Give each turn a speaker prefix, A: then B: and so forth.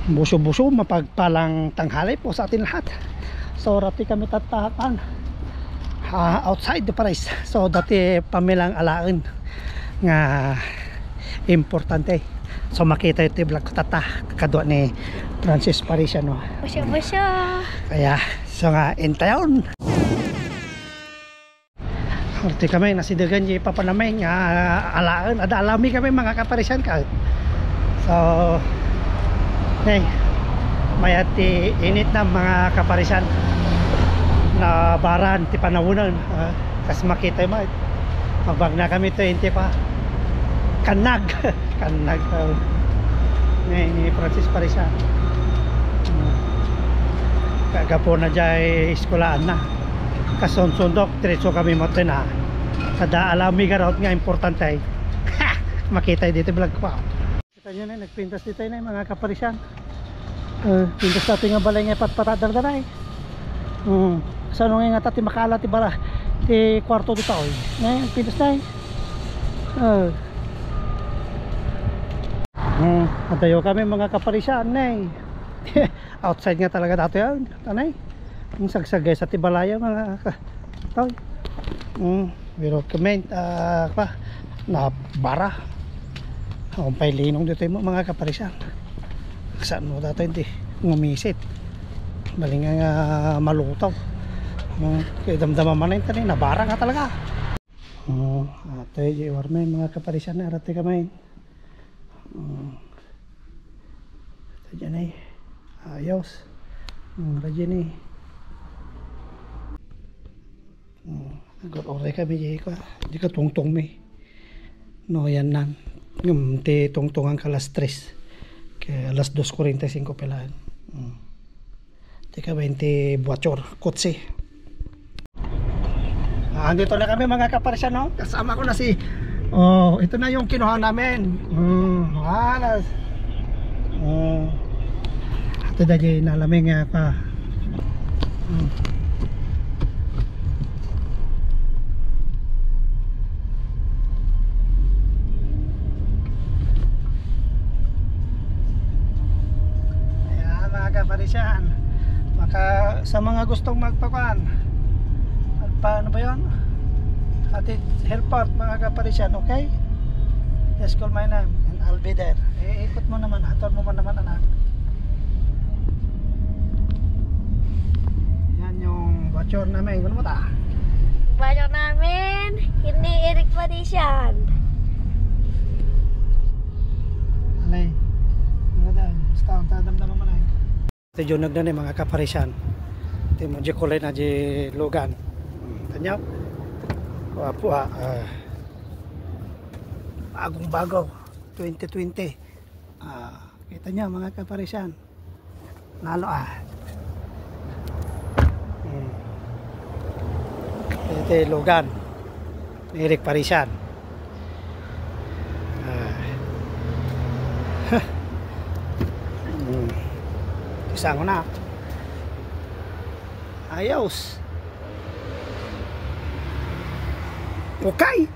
A: Buso-buso, mapagpalang tanghali po sa atin lahat. So rati kami tatakan outside the Paris. So dati pamilang alaan nga importante. So makita ito yung vlog ko tata kadwa ni Francis Parisiano.
B: Basya-basya.
A: Kaya so nga intayon. Rati kami nasidagan yung papanamay nga alaan. Ada alami kami mga kaparisan ka. So hey, mayati init na mga kaparisan na baran ti panawunan kas makita mo magbag na kami 20 pa kanag kanag ni Francis Parisian kagapo na jay eskwelahan na kasonsundok diretso kami moto na kada alami garot nga importante makita dito vlog ko pa kita nyo na nagpintas dito na mga kaparisan. Pintas natin nga balay nga patpatadar na eh. Saan nga tati makala ti bara ti kwarto dito oy. Nay pintas na eh. Atayo kami mga kaparisan nay. Outside nga talaga dato yan. Tanay. Ang sagsagay sa tibalaya mga toy. Pero comment pa na bara. Ang pailinong dito mo mga kaparisan. Saan mo dito hindi ngumisit bali nga malutaw kaya damdaman man na yun nabara nga talaga. Ito yung warme mga kaparisan na arati kamay ito dyan ay ayos radyan ay nag-oray kami di ka tungtong may no yan nan ti tungtongan ka alas 3 kaya alas 2:45 pelaan. Tika 20 buwachor kotse. Andito na kami mga kaparisan no. Kasama ko na si ito na yung kinuha namin. Alas. Ito na dyan nalamig nga pa. Kaparisan maka sa mga gustong magpakuan paano ba yun atin helport mga kaparisan okay just call my name and I'll be there ikot mo naman hator mo naman anak yan yung bachor namin gano'n mo ta
B: Bachor namin hindi Eric Parisian
A: anay mga daw basta ang tadamdaman mo na ito yung nagdanay mga kaparisan ito mo di kulay na di lugan tanyaw wapo bagong bago 2020 kita nyo mga kaparisan nalo ito yung lugan ni Eric Parisian isang ko na ayos okay